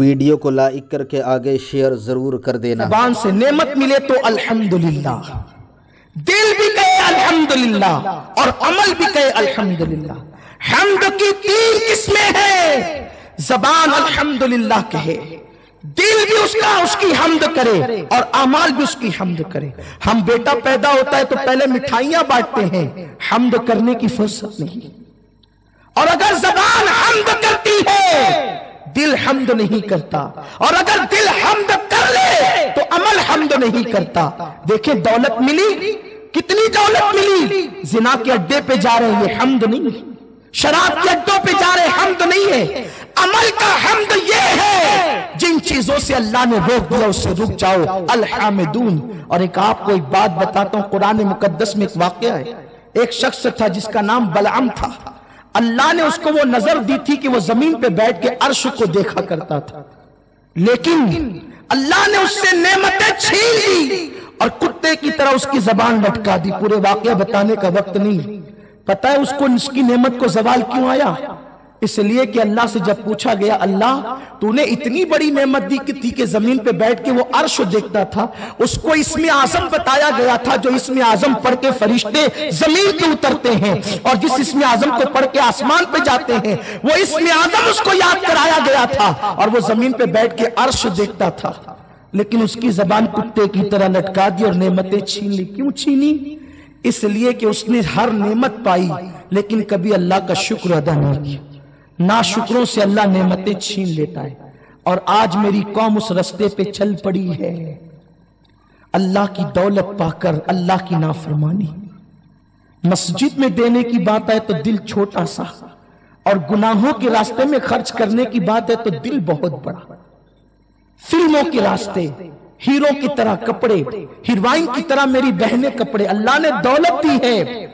Video کو like کر کے آگے شیئر ضرور کر دینا۔ زبان سے نعمت ملے تو الحمدللہ، دل بھی کہے الحمدللہ اور عمل بھی کہے الحمدللہ۔ حمد کی 3 قسمیں ہیں، زبان الحمدللہ کہے، دل بھی اس کی حمد کرے اور اعمال بھی اس کی حمد کرے۔ ہم بیٹا پیدا ہوتا ہے تو پہلے مٹھائیاں بانٹتے ہیں، حمد کرنے کی فرصت نہیں، اور اگر زبان حمد کرتی ہے دل حمد نہیں کرتا، اور اگر دل حمد کر لے تو عمل حمد نہیں کرتا۔ دیکھیں دولت ملی، کتنی دولت ملی، زنا کے اڈے پہ جا رہے ہیں یہ حمد نہیں ہے، شراب کے اڈوں پہ جا رہے حمد نہیں ہے۔ عمل کا حمد یہ ہے جن چیزوں سے اللہ نے روک دیا اس سے رک جاؤ، الحامدون۔ اور آپ کو ایک بات بتاتا ہوں، قرآن مقدس میں ایک واقعہ ہے، ایک شخص تھا جس کا نام بلعام تھا۔ اللہ نے اس کو وہ نظر دی تھی کہ وہ زمین پہ بیٹھ کے عرش کو دیکھا کرتا تھا، لیکن اللہ نے اس سے نعمتیں چھین لی اور کتے کی طرح اس کی زبان لٹکا دی۔ پورے واقعہ بتانے کا وقت نہیں، پتہ ہے اس کو اس کی نعمت کو زوال کیوں آیا؟ اس لیے کہ اللہ سے جب پوچھا گیا اللہ تو نے اتنی بڑی نعمت دی تھی کہ زمین پہ بیٹھ کے وہ عرش دیکھتا تھا، اس کو اسم اعظم بتایا گیا تھا جو اسم اعظم پڑھ کے فرشتے زمین پہ اترتے ہیں، اور جس اسم اعظم کو پڑھ کے آسمان پہ جاتے ہیں وہ اسم اعظم اس کو یاد کرایا گیا تھا، اور وہ زمین پہ بیٹھ کے عرش دیکھتا تھا، لیکن اس کی زبان کتے کی طرح لٹکا دی اور نعمتیں چھین لی۔ کیوں چھینی؟ اس لیے کہ اس نے ہر نعمت پائی لیکن کبھی اللہ کا شکر ادا نہیں کیا۔ ناشکروں سے اللہ نعمتیں چھین لیتا ہے، اور آج میری قوم اس رستے پہ چل پڑی ہے، اللہ کی دولت پا کر اللہ کی نافرمانی۔ مسجد میں دینے کی بات ہے تو دل چھوٹا سا، اور گناہوں کے راستے میں خرچ کرنے کی بات ہے تو دل بہت بڑا۔ فلموں کے راستے ہیرو کی طرح کپڑے، ہیروائن کی طرح میری بہنیں کپڑے، اللہ نے دولت دی ہے۔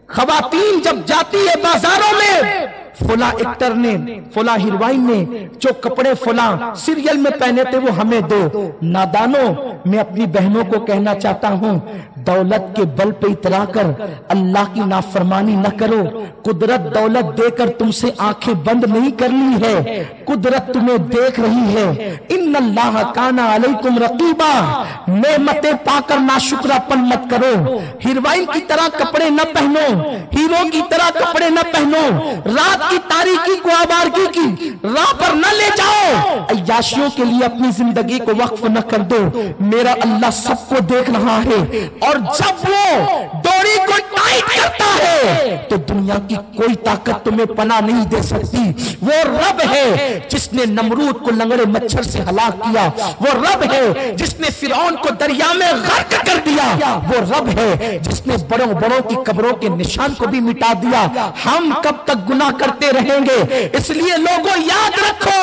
خواتین جب جاتی ہے بازاروں میں، فلاں ایکٹر نے، فلاں ہیروائن نے جو کپڑے فلاں سیریل میں پہنے تھے وہ ہمیں دو۔ نادانوں، میں اپنی بہنوں کو کہنا چاہتا ہوں دولت کے بل پہ اترا کر اللہ کی نافرمانی نہ کرو۔ قدرت دولت دے کر تم سے آنکھیں بند نہیں کرنی ہے، قدرت تمہیں دیکھ رہی ہے۔ ان اللہ کان علیکم رقیبا، نعمتیں پا کر ناشکرا پن مت کرو۔ ہیروائن کی طرح کپڑے نہ پہنو، ہیرو کی طرح کپڑے نہ پہنو، رات کی تاریکی کو آوارگی کی راہ پر نہ لے جاؤ، عیاشیوں کے لیے اپنی زندگی کو وقف نہ کر دو۔ میرا اللہ سب کو دیکھ رہا ہے، اور جب وہ ڈوری کو ٹائٹ کرتا ہے تو دنیا کی کوئی طاقت تمہیں پناہ نہیں دے سکتی۔ وہ رب ہے جس نے نمرود کو لنگڑے مچھر سے ہلاک کیا، وہ رب ہے جس نے فرعون کو دریا میں غرق کر دیا، وہ رب ہے جس نے بڑوں بڑوں کی قبروں کے نشان کو بھی مٹا دیا۔ ہم کب تک گناہ کرتے رہیں گے؟ اس لیے لوگوں یاد رکھو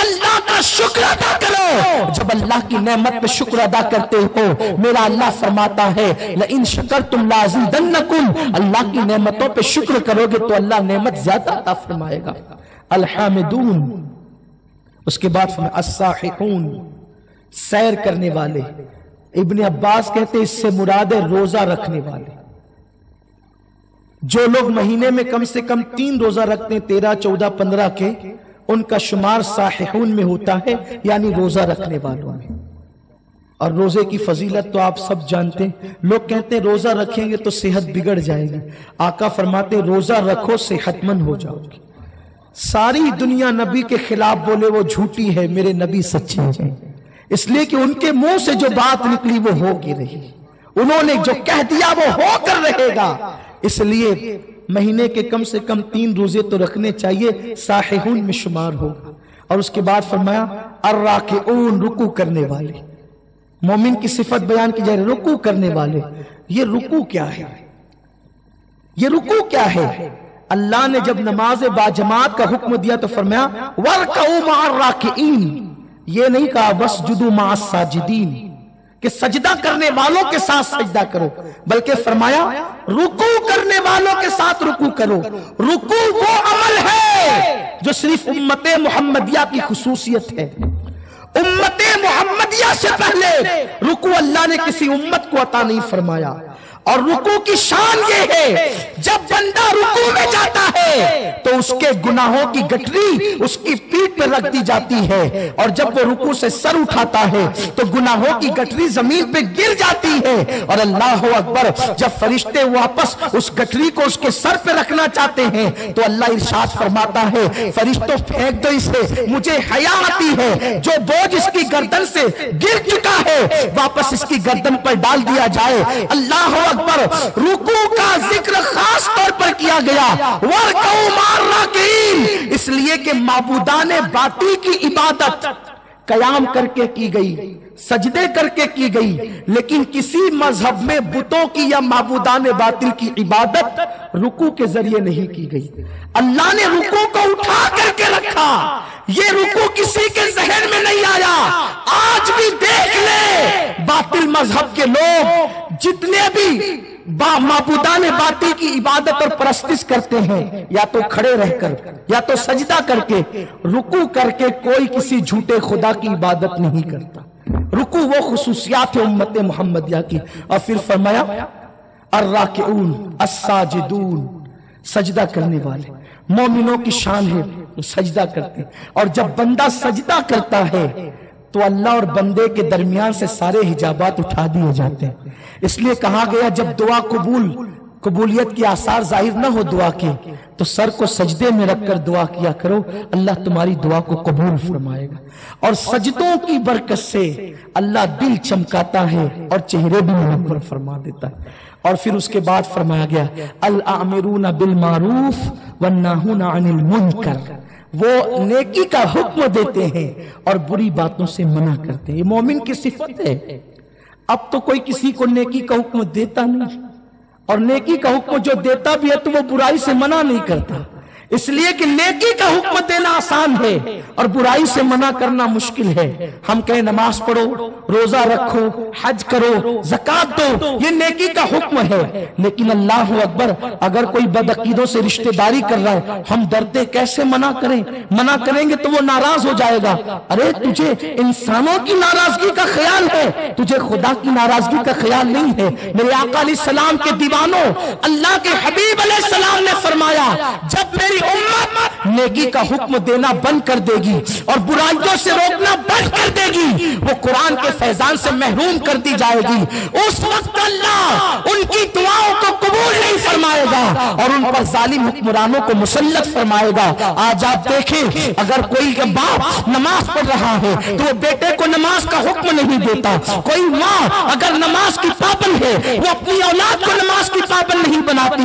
اللہ کا شکر ادا کرو۔ جب اللہ کی نعمت پہ شکر ادا کرتے ہو، میرا اللہ فرماتا ہے لئن شکرتم لازیدنکم، اللہ کی نعمتوں پہ شکر کرو گے تو اللہ نعمت زیادہ عطا فرمائے گا۔ الحامدون، اس کے بعد فرمایا الساحقون، سیر کرنے والے۔ ابن عباس کہتے ہیں اس سے مراد ہے روزہ رکھنے والے۔ جو لوگ مہینے میں کم سے کم 3 روزہ رکھتے ہیں، 13، 14، 15 کے، ان کا شمار ساحقون میں ہوتا ہے، یعنی روزہ رکھنے والوں میں۔ اور روزے کی فضیلت تو آپ سب جانتے ہیں۔ لوگ کہتے ہیں روزہ رکھیں گے تو صحت بگڑ جائے گی، آقا فرماتے ہیں روزہ رکھو صحت مند ہو جاؤ گے۔ ساری دنیا نبی کے خلاف بولے وہ جھوٹی ہے، میرے نبی سچے ہیں، اس لیے کہ ان کے منہ سے جو بات نکلی وہ ہو کی رہی، انہوں نے جو کہہ دیا وہ ہو کر رہے گا۔ اس لیے مہینے کے کم سے کم 3 روزے تو رکھنے چاہیے، ساحقون میں شمار ہوگا۔ اور اس کے بعد فرمایا الراکعون، رکوع کرنے والے۔ مومن کی صفت بیان کی جائے، رکوع کرنے والے۔ یہ رکوع کیا ہے؟ یہ رکوع کیا ہے؟ اللہ نے جب نماز باجماعت کا حکم دیا تو فرمایا وَارْكَعُوا مَعَ الرَّاكِعِينَ، یہ نہیں کہا وَاسْجُدُوا مَعَ السَّاجِدِينَ کہ سجدہ کرنے والوں کے ساتھ سجدہ کرو، بلکہ فرمایا رکوع کرنے والوں کے ساتھ رکوع کرو۔ رکوع وہ عمل ہے جو صرف امت محمدیہ کی خصوصیت ہے۔ امت محمدیہ سے پہلے رکوع اللہ نے کسی امت کو عطا نہیں فرمایا، اور رکوع کی شان یہ ہے جب بندہ رکوع میں جاتا ہے تو اس کے گناہوں کی گٹھری اس کی پیٹھ پہ رکھ دی جاتی ہے، اور جب وہ رکوع سے سر اٹھاتا ہے تو گناہوں کی گٹھری زمین پہ گر جاتی ہے، اور اللہ اکبر جب فرشتے واپس اس گٹھری کو اس کے سر پہ رکھنا چاہتے ہیں تو اللہ ارشاد فرماتا ہے فرشتوں پھینک دو اسے، مجھے حیا آتی ہے، جو بوجھ اس کی گردن سے گر چکا ہے واپس اس کی گردن پر ڈال دیا جائے۔ اللہ اکبر، رکوع کا ذکر خاص طور پر کیا گیا، وَارْكَعُوا مَعَ الرَّاكِعِينَ، اس لیے کہ معبودان باطل کی عبادت قیام کر کے کی گئی، سجدے کر کے کی گئی، لیکن کسی مذہب میں بتوں کی یا معبودان باطل کی عبادت رکوع کے ذریعے نہیں کی گئی۔ اللہ نے رکوع کو اٹھا کر کے رکھا، یہ رکوع کسی کے ذہن میں نہیں آیا۔ آج بھی دیکھ لے باطل مذہب کے لوگ جتنے بھی معبودان باطل کی عبادت اور پرستش کرتے ہیں، یا تو کھڑے رہ کر یا تو سجدہ کر کے، رکوع کر کے کوئی کسی جھوٹے خدا کی عبادت نہیں کرتا۔ رکوع وہ خصوصیات ہے امت محمدیہ کی۔ اور پھر فرمایا الراکعون الساجدون، سجدہ کرنے والے مومنوں کی شان ہے، وہ سجدہ کرتے، اور جب بندہ سجدہ کرتا ہے تو اللہ اور بندے کے درمیان سے سارے حجابات اٹھا دیے جاتے ہیں۔ اس لیے کہا گیا جب دعا قبولیت کی آثار ظاہر نہ ہو دعا کے تو سر کو سجدے میں رکھ کر دعا کیا کرو، اللہ تمہاری دعا کو قبول فرمائے گا۔ اور سجدوں کی برکت سے اللہ دل چمکاتا ہے اور چہرے بھی منور فرما دیتا ہے۔ اور پھر اس کے بعد فرمایا گیا الآمرون بالمعروف والناہون عن المنکر، وہ نیکی کا حکم دیتے ہیں اور بری باتوں سے منع کرتے ہیں۔ یہ مومن کی صفت ہے۔ اب تو کوئی کسی کو نیکی کا حکم دیتا نہیں، اور نیکی کا حکم جو دیتا بھی ہے تو وہ برائی سے منع نہیں کرتا، اس لیے کہ نیکی کا حکم دینا آسان ہے اور برائی سے منع کرنا مشکل ہے۔ ہم کہیں نماز پڑھو، روزہ رکھو، حج کرو، زکات دو، یہ نیکی کا حکم ہے، لیکن اللہ اکبر اگر کوئی بدعقیدوں سے رشتہ داری کر رہا ہے ہم ڈرتے کیسے منع کریں، منع کریں گے تو وہ ناراض ہو جائے گا۔ ارے تجھے انسانوں کی ناراضگی کا خیال ہے، تجھے خدا کی ناراضگی کا خیال نہیں ہے۔ میرے آقا علیہ السلام کے دیوانوں، اللہ کے حبیب علیہ السلام نے فرمایا جب میری امت نیکی کا حکم دینا بند کر دے گی اور برائیوں سے روکنا بند کر دے گی، وہ قرآن کے فیضان سے محروم کر دی جائے گی، اس وقت اللہ ان کی دعاؤں کو قبول نہیں فرمائے گا اور ان پر ظالم حکمرانوں کو مسلط فرمائے گا۔ آج آپ دیکھیں اگر کوئی باپ نماز پڑھ رہا ہے تو وہ بیٹے کو نماز کا حکم نہیں دیتا، کوئی ماں اگر نماز کی پابند ہے وہ اپنی اولاد کو نماز کی پابند نہیں بناتی۔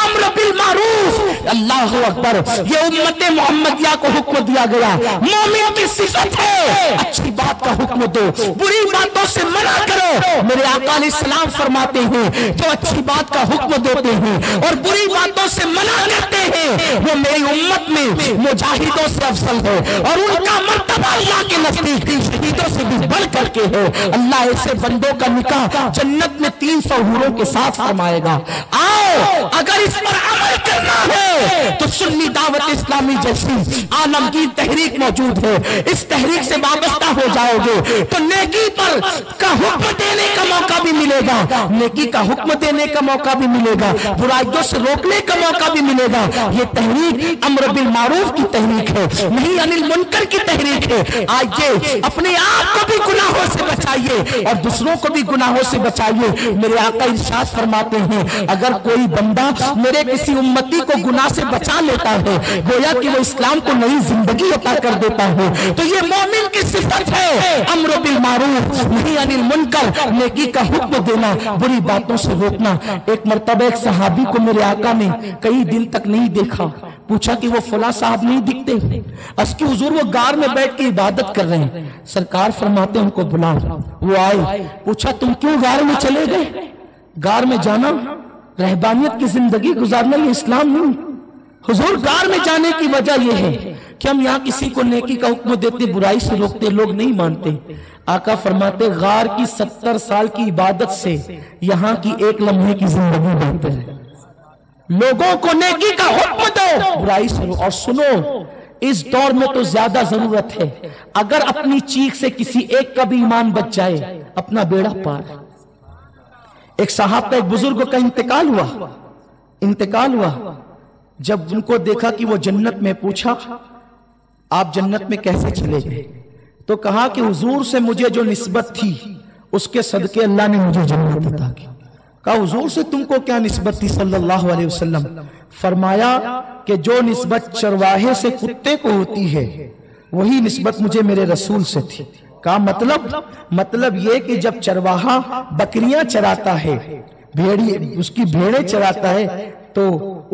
امر بالمعروف، اللہ اکبر، یہ امت محمدیہ کو حکم دیا گیا، مومن کی صفت ہے اچھی بات کا حکم دو، بری باتوں سے منع کرو۔ میرے آقا علیہ السلام فرماتے ہیں جو اچھی بات کا حکم دیتے ہیں اور بری باتوں سے منع کرتے ہیں وہ میری امت میں مجاہدوں سے افضل ہے، اور ان کا مرتبہ اللہ کے نزدیک شہیدوں سے بھی بڑھ کر کے ہے۔ اللہ ایسے بندوں کا نکاح جنت میں 300 حوروں کے ساتھ فرمائے گا۔ آؤ اگر اس پر عمل کرنا ہے تو سنی دعوت اسلامی جیسی عالمگیر تحریک موجود ہے، اس تحریک سے وابستہ ہو جاؤ گے تو نیکی پر کا حکم دینے کا موقع بھی ملے گا، نیکی کا حکم دینے کا موقع بھی ملے گا، برائیوں سے روکنے کا موقع بھی ملے گا۔ یہ تحریک امر بالمعروف کی تحریک ہے، نہیں عن المنکر کی تحریک ہے۔ آئیے اپنے آپ کو بھی گناہوں سے بچائیے اور دوسروں کو بھی گناہوں سے بچائیے۔ میرے آقا ارشاد فرماتے ہیں اگر کوئی بندہ میرے کسی امتی کو گناہ سے بچا لیتا ہے گویا کہ وہ اسلام کو نئی زندگی عطا کر دیتا ہے۔ تو یہ مومن کی صفت ہے امر بالمعروف نہیں عن المنکر، نیکی کا حکم دینا، بری باتوں سے روکنا۔ ایک مرتبہ ایک صحابی کو میرے آقا نے کئی دن تک نہیں دیکھا، پوچھا کہ وہ فلاں صاحب نہیں دکھتے، اس کی حضور وہ غار میں بیٹھ کے عبادت کر رہے ہیں۔ سرکار فرماتے ہیں ان کو بلاؤ، وہ آئے، پوچھا تم کیوں غار میں چلے گئے؟ غار میں جانا رہبانیت کی زندگی گزارنا یہ اسلام نہیں۔ حضور غار میں جانے کی وجہ یہ ہے کہ ہم یہاں کسی کو نیکی کا حکم دیتے برائی سے روکتے لوگ نہیں مانتے۔ آقا فرماتے غار کی 70 سال کی عبادت سے یہاں کی ایک لمحے کی زندگی بہتر ہے۔ لوگوں کو نیکی کا حکم دو، برائی سے روکو۔ اور سنو اس دور میں تو زیادہ ضرورت ہے، اگر اپنی چیخ سے کسی ایک کا بھی ایمان بچ جائے اپنا بیڑا پار۔ ایک صاحب کا ایک بزرگ کا انتقال ہوا. جب ان کو دیکھا کہ وہ جنت میں، پوچھا آپ جنت میں کیسے چلے گئے؟ تو کہا کہ حضور سے مجھے جو نسبت تھی اس کے صدقے اللہ نے مجھے جنت عطا کی. کہا حضور سے تم کو کیا نسبت تھی صلی اللہ علیہ وسلم؟ فرمایا کہ جو نسبت چرواہے سے کتے کو ہوتی ہے وہی نسبت مجھے میرے رسول سے تھی. کہا مطلب یہ کہ جب چرواہا بکریاں چراتا ہے، اس کی بھیڑیں چراتا ہے، تو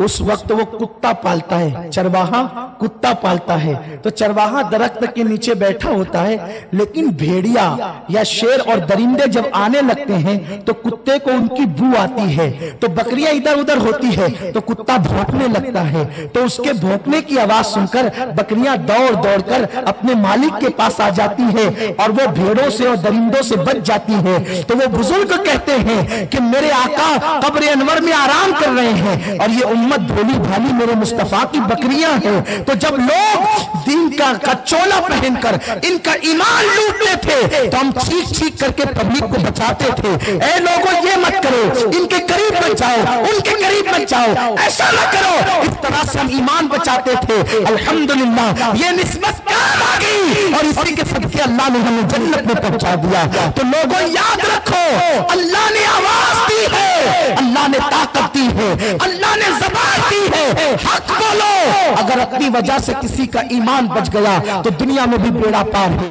اس وقت وہ کتا پالتا ہے، چرواہا کتا پالتا ہے. تو چرواہا درخت کے نیچے بیٹھا ہوتا ہے، لیکن بھیڑیا یا شیر اور درندے جب آنے لگتے ہیں تو کتے کو ان کی بو آتی ہے، تو بکریاں ادھر ادھر ہوتی ہے تو کتا بھونکنے لگتا ہے. تو اس کے بھونکنے کی آواز سن کر بکریاں دوڑ دوڑ کر اپنے مالک کے پاس آ جاتی ہے اور وہ بھیڑوں سے اور درندوں سے بچ جاتی ہے. تو وہ بزرگ کہتے ہیں کہ میرے آقا قبر انور میں آرام کر رہے ہیں اور یہ امت بھولی بھالی میرے مصطفیٰ کی بکریاں ہیں. تو جب لوگ دین کا چولا پہن کر ان کا ایمان لوٹتے تھے تو ہم چیخ چیخ کر کے پبلک کو بچاتے تھے، اے لوگوں یہ مت کرو، ان کے قریب مت جاؤ، ان کے قریب مت جاؤ، ایسا نہ کرو. اس طرح سے ہم ایمان بچاتے تھے. الحمدللہ یہ نسبت کام آ گئی اور اسی کے صدقے اللہ نے ہمیں جنت میں پہنچا دیا. تو لوگوں یاد رکھو، اللہ نے آواز دی ہے، اللہ نے طاقت دی ہے، اللہ نے زبان دی ہے، حق بولو. اگر اپنی وجہ سے کسی کا ایمان بچ گیا تو دنیا میں بھی بیڑا پار ہے.